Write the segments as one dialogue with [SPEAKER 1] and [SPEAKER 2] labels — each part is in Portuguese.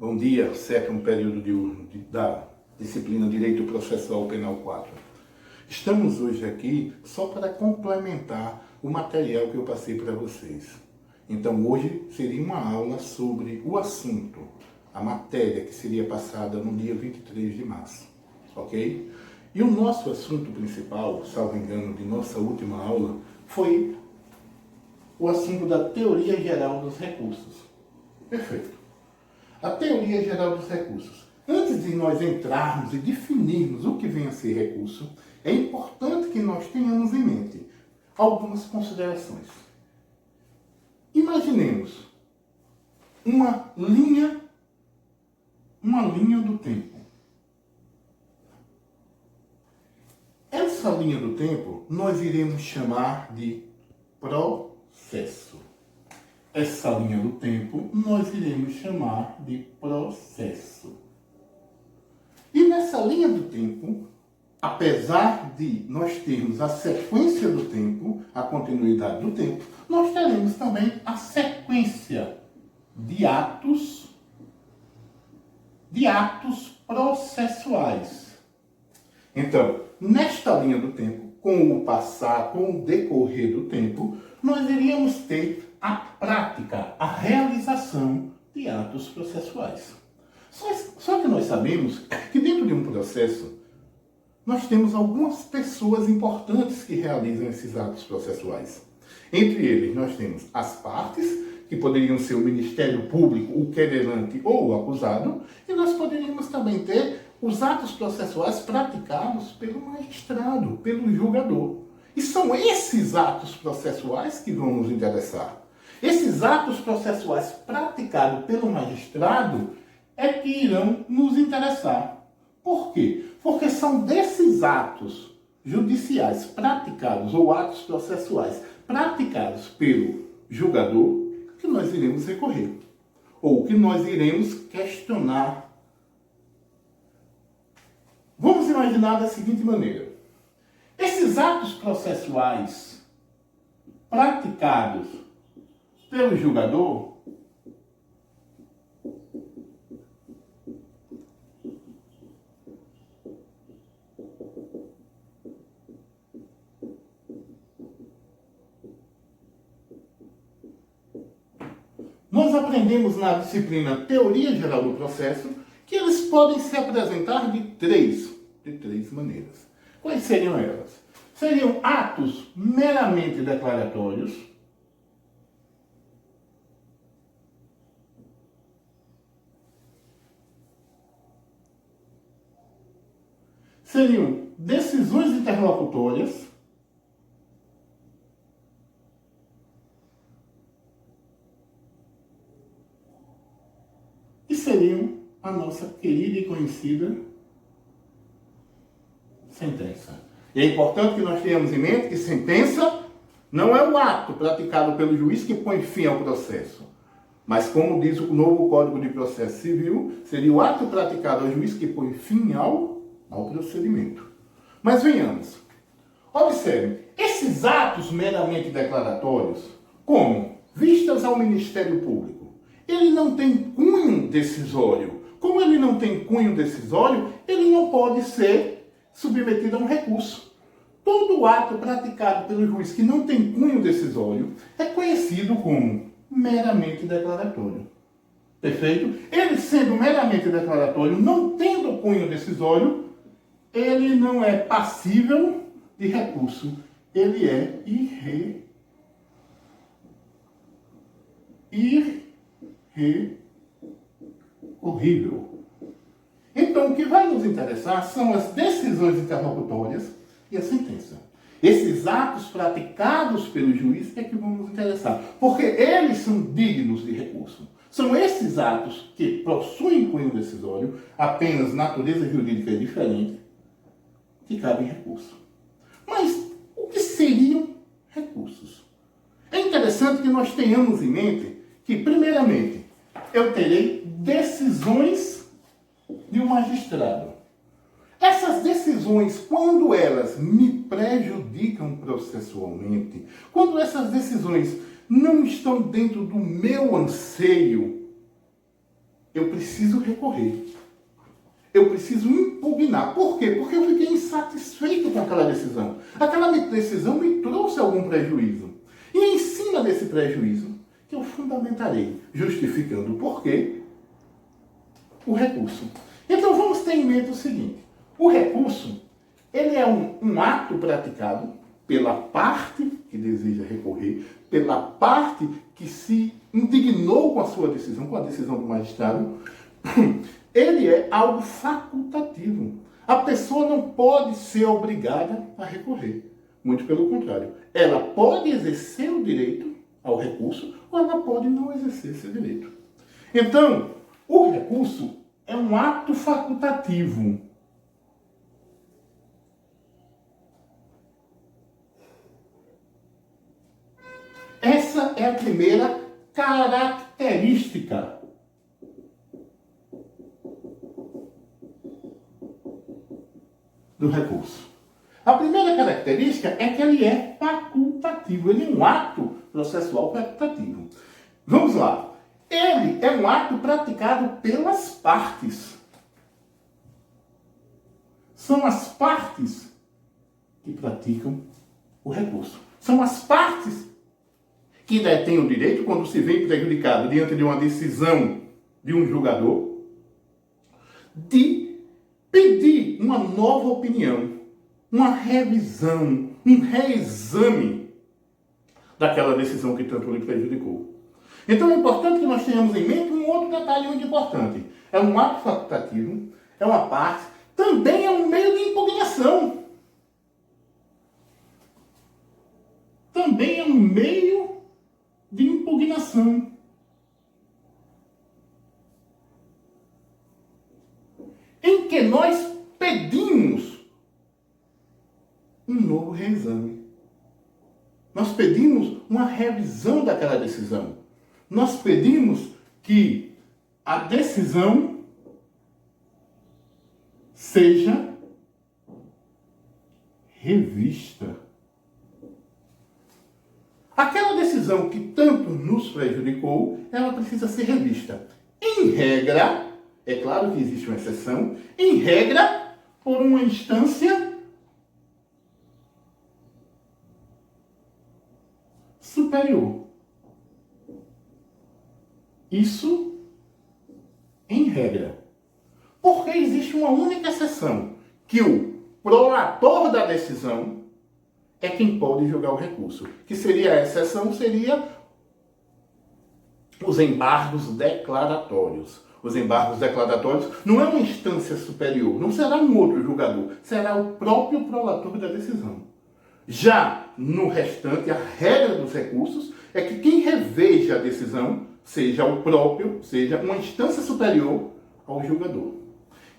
[SPEAKER 1] Bom dia, sétimo período da disciplina Direito Processual Penal 4. Estamos hoje aqui só para complementar o material que eu passei para vocês. Então hoje seria uma aula sobre o assunto, a matéria que seria passada no dia 23 de março, ok? E o nosso assunto principal, salvo engano, de nossa última aula, foi o assunto da teoria geral dos recursos. Perfeito. A teoria geral dos recursos. Antes de nós entrarmos e definirmos o que vem a ser recurso, é importante que nós tenhamos em mente algumas considerações. Imaginemos uma linha do tempo. Essa linha do tempo nós iremos chamar de processo. Essa linha do tempo nós iremos chamar de processo. E nessa linha do tempo, apesar de nós termos a sequência do tempo, a continuidade do tempo, nós teremos também a sequência de atos processuais. Então, nesta linha do tempo, com o passar, com o decorrer do tempo, nós iríamos ter a prática, a realização de atos processuais. Só que nós sabemos que dentro de um processo, nós temos algumas pessoas importantes que realizam esses atos processuais. Entre eles, nós temos as partes, que poderiam ser o Ministério Público, o querelante ou o acusado, e nós poderíamos também ter os atos processuais praticados pelo magistrado, pelo julgador. E são esses atos processuais que vão nos interessar. Esses atos processuais praticados pelo magistrado é que irão nos interessar. Por quê? Porque são desses atos judiciais praticados ou atos processuais praticados pelo julgador que nós iremos recorrer. Ou que nós iremos questionar. Vamos imaginar da seguinte maneira. Esses atos processuais praticados pelo julgador nós aprendemos na disciplina Teoria Geral do Processo que eles podem se apresentar de três maneiras. Quais seriam elas? Seriam atos meramente declaratórios, seriam decisões interlocutórias, e seriam a nossa querida e conhecida sentença. E é importante que nós tenhamos em mente que sentença não é o ato praticado pelo juiz que põe fim ao processo. Mas, como diz o novo Código de Processo Civil, seria o ato praticado ao juiz que põe fim ao procedimento. Mas venhamos. Observe, esses atos meramente declaratórios, como vistas ao Ministério Público, ele não tem cunho decisório. Como ele não tem cunho decisório, ele não pode ser submetido a um recurso. Todo ato praticado pelo juiz que não tem cunho decisório é conhecido como meramente declaratório. Perfeito? Ele sendo meramente declaratório, não tendo cunho decisório, ele não é passível de recurso. Ele é irrecorrível. Então, o que vai nos interessar são as decisões interlocutórias e a sentença. Esses atos praticados pelo juiz é que vão nos interessar, porque eles são dignos de recurso. São esses atos que possuem cunho decisório, apenas natureza jurídica diferente, que cabem recurso. Mas o que seriam recursos? É interessante que nós tenhamos em mente que, primeiramente, eu terei decisões de um magistrado. Essas decisões, quando elas me prejudicam processualmente, quando essas decisões não estão dentro do meu anseio, eu preciso recorrer. Eu preciso impugnar. Por quê? Porque eu fiquei insatisfeito com aquela decisão. Aquela decisão me trouxe algum prejuízo. E é em cima desse prejuízo que eu fundamentarei, justificando o porquê, o recurso. Então vamos ter em mente o seguinte. O recurso, ele é um ato praticado pela parte que deseja recorrer, pela parte que se indignou com a sua decisão, com a decisão do magistrado. Ele é algo facultativo. A pessoa não pode ser obrigada a recorrer. Muito pelo contrário. Ela pode exercer o direito ao recurso ou ela pode não exercer esse direito. Então, o recurso é um ato facultativo. Essa é a primeira característica do recurso. A primeira característica é que ele é facultativo. Ele é um ato processual facultativo. Vamos lá. Ele é um ato praticado pelas partes. São as partes que praticam o recurso. São as partes que detêm o direito, quando se vê prejudicado diante de uma decisão de um julgador, de pedir uma nova opinião, uma revisão, um reexame daquela decisão que tanto lhe prejudicou. Então é importante que nós tenhamos em mente um outro detalhe muito importante. É um ato facultativo, é uma parte, também é um meio de impugnação. Também é um meio de impugnação. Em que nós pedimos um novo reexame. Nós pedimos uma revisão daquela decisão. Nós pedimos que a decisão seja revista. Aquela decisão que tanto nos prejudicou, ela precisa ser revista. Em regra, é claro que existe uma exceção, em regra, por uma instância superior. Isso em regra. Porque existe uma única exceção, que o prolator da decisão é quem pode julgar o recurso. Que seria a exceção, seria os embargos declaratórios. Os embargos declaratórios não é uma instância superior, não será um outro julgador, será o próprio prolator da decisão. Já no restante, a regra dos recursos é que quem reveja a decisão seja o próprio, seja uma instância superior ao julgador.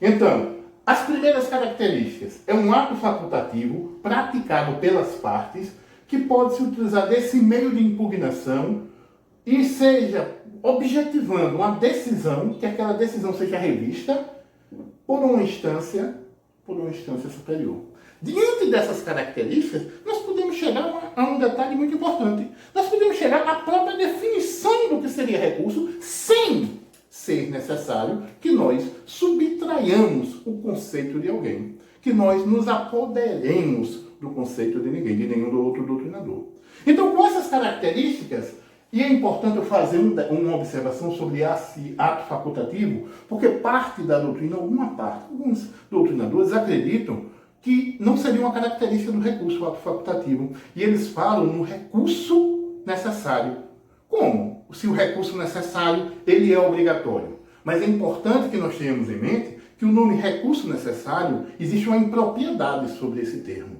[SPEAKER 1] Então, as primeiras características é um ato facultativo praticado pelas partes que pode se utilizar desse meio de impugnação e seja objetivando uma decisão, que aquela decisão seja revista por uma instância superior. Diante dessas características, nós podemos chegar a um detalhe muito importante. Nós podemos chegar à própria definição do que seria recurso, sem ser necessário que nós subtraiamos o conceito de alguém, que nós nos apoderemos do conceito de ninguém, de nenhum do outro doutrinador. Então, com essas características, e é importante eu fazer uma observação sobre esse ato facultativo, porque parte da doutrina, alguns doutrinadores acreditam que não seria uma característica do recurso, o ato facultativo. E eles falam no recurso necessário. Como? Se o recurso necessário, ele é obrigatório. Mas é importante que nós tenhamos em mente que o nome recurso necessário, existe uma impropriedade sobre esse termo.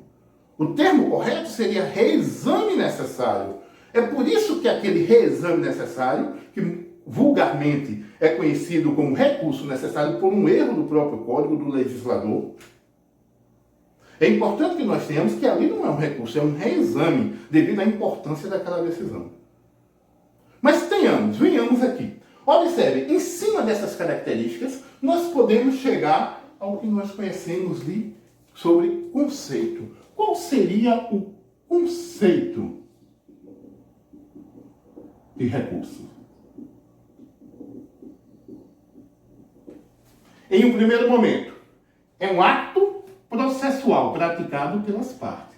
[SPEAKER 1] O termo correto seria reexame necessário. É por isso que aquele reexame necessário, que vulgarmente é conhecido como recurso necessário por um erro do próprio código do legislador, é importante que nós tenhamos que ali não é um recurso, é um reexame, devido à importância daquela decisão. Mas venhamos aqui. Observe, em cima dessas características, nós podemos chegar ao que nós conhecemos ali sobre conceito. Qual seria o conceito de recurso? Em um primeiro momento, é um ato processual praticado pelas partes.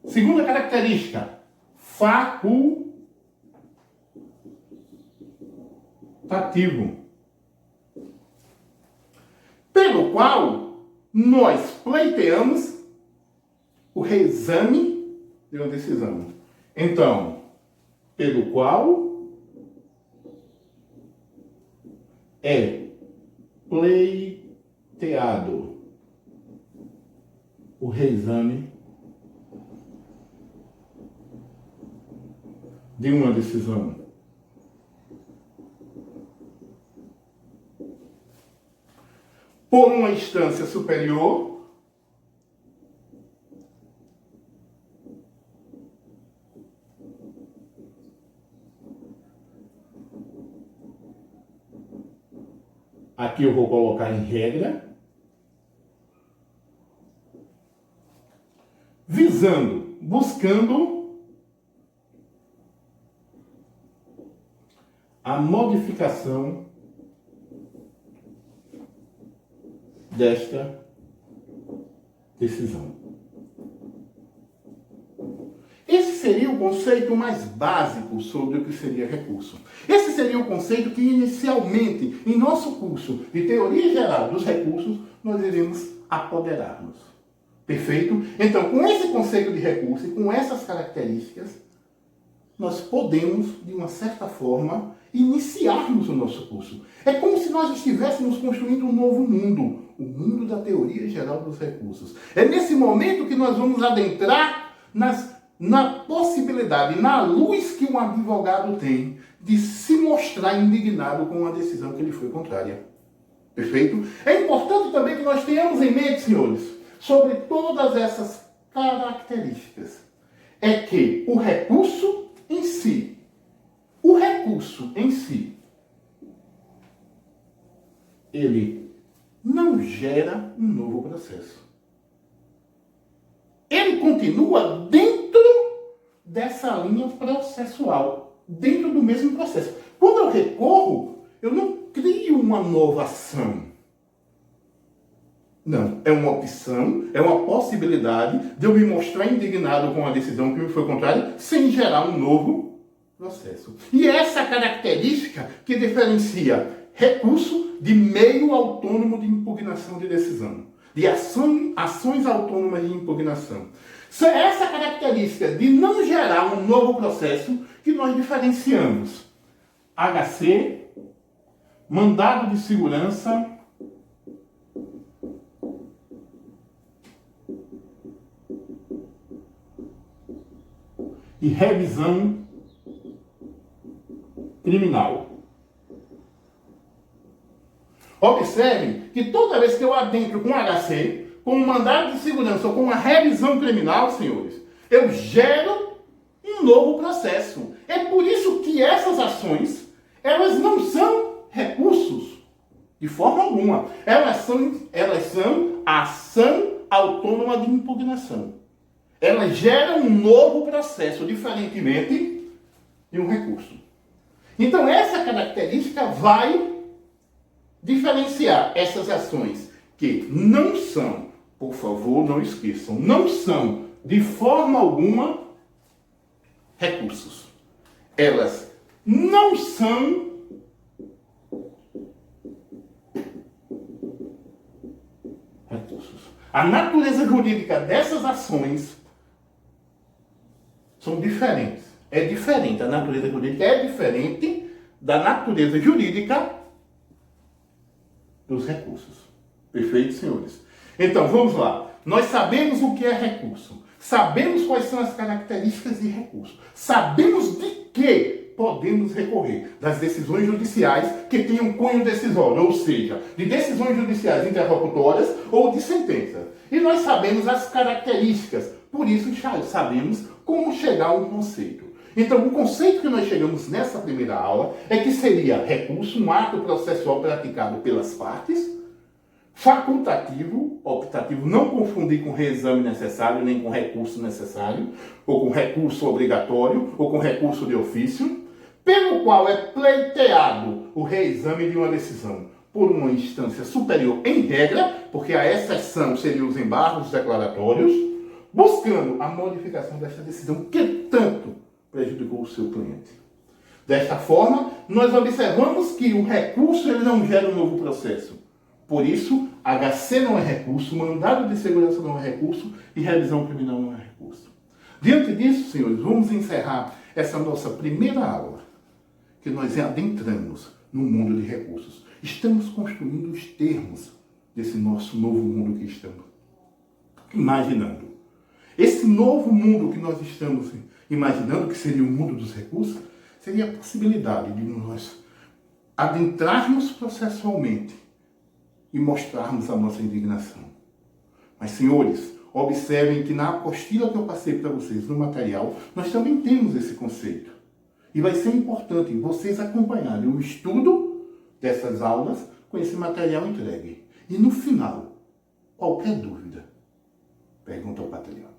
[SPEAKER 1] Segunda característica, facultativo, pelo qual nós pleiteamos o reexame de uma decisão. Então, pelo qual é pleiteado o reexame de uma decisão. Por uma instância superior, aqui eu vou colocar em regra, buscando a modificação desta decisão. Esse seria o conceito mais básico sobre o que seria recurso. Esse seria o conceito que inicialmente, em nosso curso de Teoria Geral dos Recursos, nós iremos apoderar-nos. Perfeito? Então, com esse conceito de recurso e com essas características, nós podemos, de uma certa forma, iniciarmos o nosso curso. É como se nós estivéssemos construindo um novo mundo, o mundo da Teoria Geral dos Recursos. É nesse momento que nós vamos adentrar na possibilidade, na luz que um advogado tem de se mostrar indignado com uma decisão que lhe foi contrária. Perfeito? É importante também que nós tenhamos em mente, senhores, sobre todas essas características. É que o recurso em si, ele não gera um novo processo. Ele continua dentro dessa linha processual, dentro do mesmo processo. Quando eu recorro, eu não crio uma nova ação. Não, é uma opção, é uma possibilidade de eu me mostrar indignado com a decisão que me foi contrária, sem gerar um novo processo. E essa característica que diferencia recurso de meio autônomo de impugnação de decisão, de ações autônomas de impugnação. É essa característica de não gerar um novo processo que nós diferenciamos. HC, mandado de segurança, e revisão criminal. Observe que toda vez que eu adentro com HC, com um mandado de segurança ou com uma revisão criminal, senhores, eu gero um novo processo. É por isso que essas ações, elas não são recursos, de forma alguma. Elas são ação autônoma de impugnação. Ela gera um novo processo, diferentemente de um recurso. Então, essa característica vai diferenciar essas ações que não são, por favor, não esqueçam, não são, de forma alguma, recursos. Elas não são recursos. A natureza jurídica dessas ações são diferentes. É diferente. A natureza jurídica é diferente da natureza jurídica dos recursos. Perfeito, senhores? Então, vamos lá. Nós sabemos o que é recurso. Sabemos quais são as características de recurso. Sabemos de que podemos recorrer. Das decisões judiciais que tenham cunho decisório, ou seja, de decisões judiciais interlocutórias ou de sentença. E nós sabemos as características. Por isso, já sabemos como chegar a um conceito. Então, o conceito que nós chegamos nessa primeira aula é que seria recurso, um ato processual praticado pelas partes, facultativo, optativo, não confundir com reexame necessário, nem com recurso necessário, ou com recurso obrigatório, ou com recurso de ofício, pelo qual é pleiteado o reexame de uma decisão por uma instância superior em regra, porque a exceção seria os embargos declaratórios, buscando a modificação desta decisão que tanto prejudicou o seu cliente. Desta forma, nós observamos que o recurso ele não gera um novo processo. Por isso, HC não é recurso, mandado de segurança não é recurso e revisão criminal não é recurso. Diante disso, senhores, vamos encerrar essa nossa primeira aula, que nós adentramos no mundo de recursos. Estamos construindo os termos desse nosso novo mundo que estamos imaginando. Esse novo mundo que nós estamos imaginando, que seria o mundo dos recursos, seria a possibilidade de nós adentrarmos processualmente e mostrarmos a nossa indignação. Mas, senhores, observem que na apostila que eu passei para vocês, no material, nós também temos esse conceito. E vai ser importante vocês acompanharem o estudo dessas aulas com esse material entregue. E no final, qualquer dúvida, pergunta ao patriota.